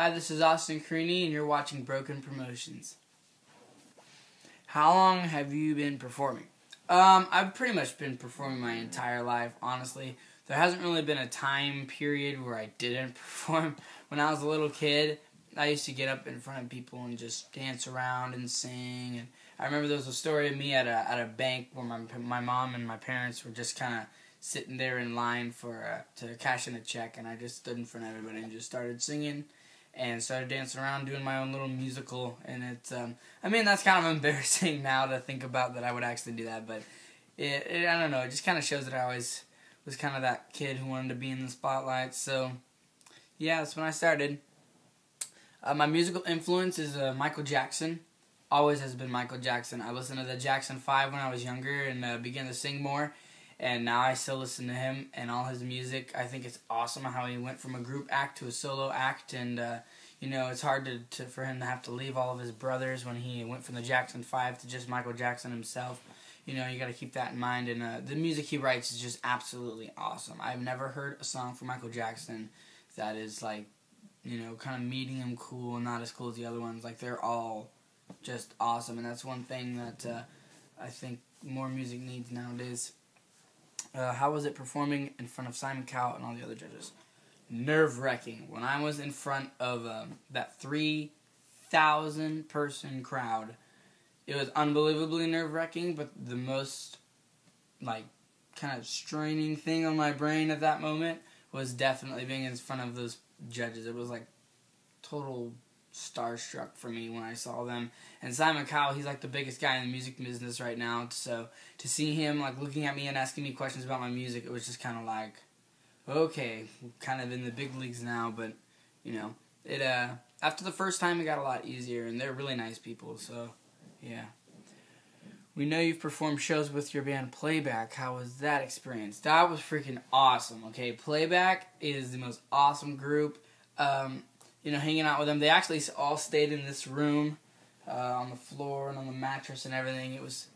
Hi, this is Austin Corini, and you're watching Broken Promotions. How long have you been performing? I've pretty much been performing my entire life, honestly. There hasn't really been a time period where I didn't perform. When I was a little kid, I used to get up in front of people and just dance around and sing. And I remember there was a story of me at a bank where my mom and my parents were just kind of sitting there in line for to cash in a check, and I just stood in front of everybody and just started singing and started dancing around, doing my own little musical. And it's, I mean, that's kind of embarrassing now to think about that I would actually do that, but I don't know, it just kind of shows that I always was kind of that kid who wanted to be in the spotlight. So yeah, that's when I started. My musical influence is Michael Jackson. Always has been Michael Jackson. I listened to the Jackson 5 when I was younger and began to sing more. And now I still listen to him and all his music. I think it's awesome how he went from a group act to a solo act. And, you know, it's hard for him to have to leave all of his brothers when he went from the Jackson 5 to just Michael Jackson himself. You know, you got to keep that in mind. And the music he writes is just absolutely awesome. I've never heard a song from Michael Jackson that is, like, you know, kind of medium cool and not as cool as the other ones. Like, they're all just awesome. And that's one thing that I think more music needs nowadays. How was it performing in front of Simon Cowell and all the other judges? Nerve-wracking. When I was in front of that 3,000 person crowd, it was unbelievably nerve-wracking, but the most, like, kind of straining thing on my brain at that moment was definitely being in front of those judges. It was, like, total starstruck for me when I saw them. And Simon Cowell, he's like the biggest guy in the music business right now, so to see him like looking at me and asking me questions about my music, it was just kind of like, okay, kind of in the big leagues now. But you know, it after the first time it got a lot easier, and they're really nice people, so yeah. We know you've performed shows with your band Playback. How was that experience? That was freaking awesome. Okay, Playback is the most awesome group. You know, hanging out with them. They actually all stayed in this room on the floor and on the mattress and everything. It was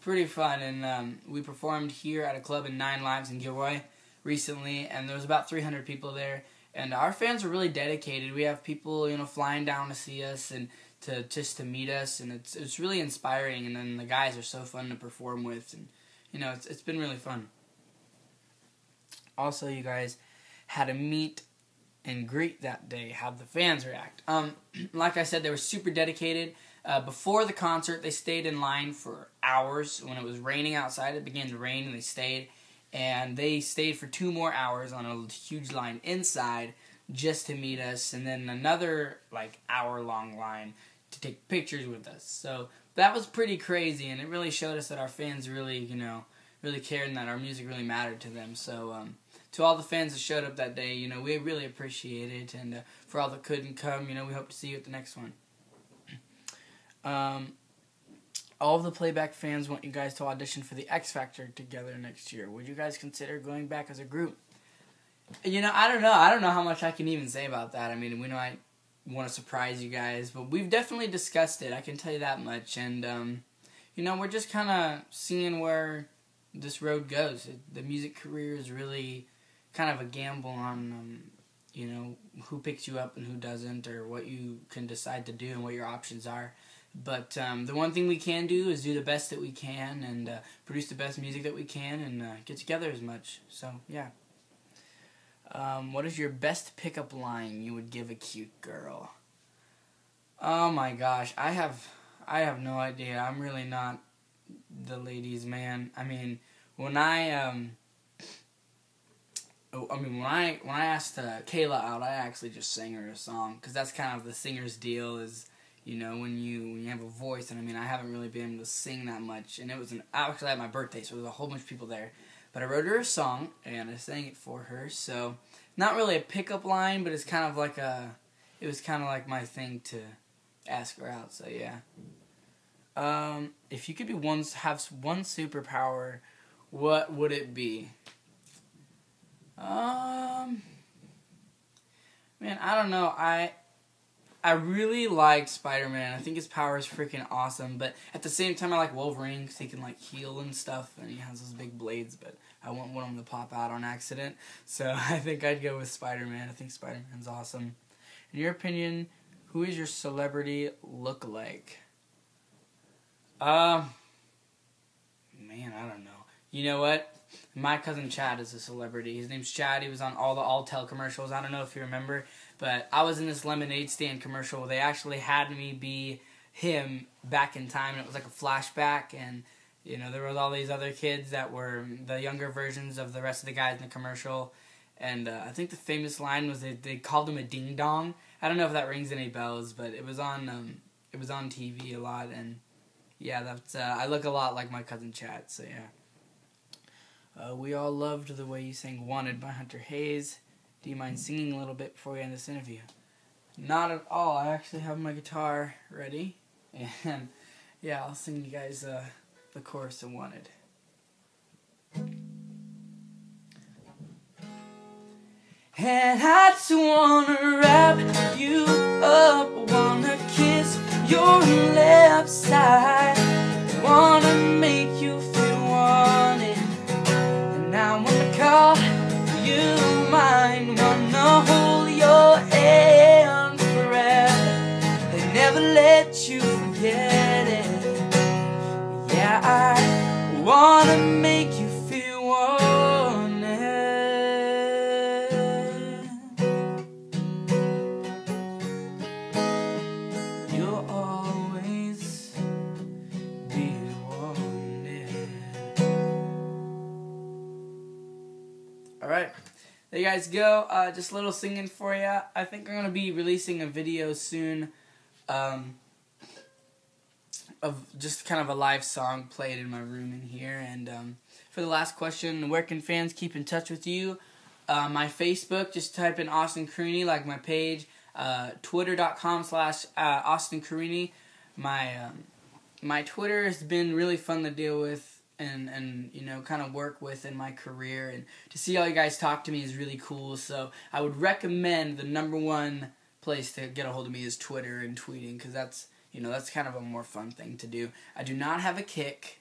pretty fun, and we performed here at a club in 9 Lives in Gilroy recently, and there was about 300 people there, and our fans are really dedicated. We have people, you know, flying down to see us and to meet us, and it's really inspiring, and then the guys are so fun to perform with, and you know, it's been really fun. Also, you guys had a meet and greet that day. How'd the fans react? Like I said, they were super dedicated. Before the concert, they stayed in line for hours. When it was raining outside, it began to rain, and they stayed. And they stayed for 2 more hours on a huge line inside just to meet us, and then another, like, hour-long line to take pictures with us. So that was pretty crazy, and it really showed us that our fans really, you know, really cared and that our music really mattered to them. So, to all the fans that showed up that day, you know, we really appreciate it. And for all that couldn't come, you know, we hope to see you at the next one. All of the Playback fans want you guys to audition for the X Factor together next year. Would you guys consider going back as a group? You know, I don't know. I don't know how much I can even say about that. I mean, we know I want to surprise you guys, but we've definitely discussed it. I can tell you that much. And, you know, we're just kind of seeing where this road goes. The music career is really kind of a gamble on, you know, who picks you up and who doesn't, or what you can decide to do and what your options are. But the one thing we can do is do the best that we can and produce the best music that we can and get together as much. So, yeah. What is your best pickup line you would give a cute girl? Oh my gosh, I have no idea. I'm really not the ladies' man. I mean, when I asked Kayla out, I actually just sang her a song, because that's kind of the singer's deal, is, you know, when you have a voice. And I mean, I haven't really been able to sing that much, and it was actually at my birthday, so there was a whole bunch of people there. But I wrote her a song, and I sang it for her. So not really a pickup line, but it's kind of like it was kind of like my thing to ask her out. So yeah. If you could have one superpower, what would it be? Man, I don't know. I really like Spider-Man. I think his power is freaking awesome, but at the same time I like Wolverine because he can like heal and stuff, and he has those big blades, but I wouldn't want him to pop out on accident. So I think I'd go with Spider-Man. I think Spider-Man's awesome. In your opinion, who is your celebrity lookalike? Man, I don't know. You know what? My cousin Chad is a celebrity. His name's Chad. He was on all the Alltel commercials. I don't know if you remember, but I was in this lemonade stand commercial. They actually had me be him back in time, and it was like a flashback, and you know, there was all these other kids that were the younger versions of the rest of the guys in the commercial. And I think the famous line was they called him a ding dong. I don't know if that rings any bells, but it was on TV a lot, and yeah, that's I look a lot like my cousin Chad. So yeah. We all loved the way you sang "Wanted" by Hunter Hayes. Do you mind singing a little bit before we end this interview? Not at all. I actually have my guitar ready, and yeah, I'll sing you guys the chorus of "Wanted." And I just wanna wrap you up, wanna kiss your left side, wanna make you feel wanted, and I wanna call you mine, wanna hold your hand forever, and never let you forget it. Yeah, I wanna make you feel wanted. You'll always be wanted. Alright, there you guys go. Just a little singing for you. I think I'm going to be releasing a video soon of just kind of a live song played in my room in here. And for the last question, where can fans keep in touch with you? My Facebook, just type in Austin Corini, like my page. Twitter.com/Austin Corini. My Twitter has been really fun to deal with and you know, kind of work with in my career, and to see all you guys talk to me is really cool. So I would recommend the #1 place to get a hold of me is Twitter and tweeting, because that's, you know, that's kind of a more fun thing to do. I do not have a Kick.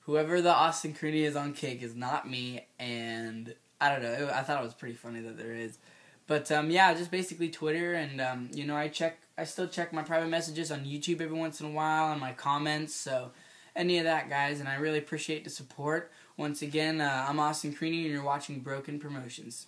Whoever the Austin Corini is on Kick is not me, and I don't know, I thought it was pretty funny that there is. But yeah, just basically Twitter, and you know, I still check my private messages on YouTube every once in a while, and my comments, so any of that, guys, and I really appreciate the support. Once again, I'm Austin Corini, and you're watching Broken Promotions.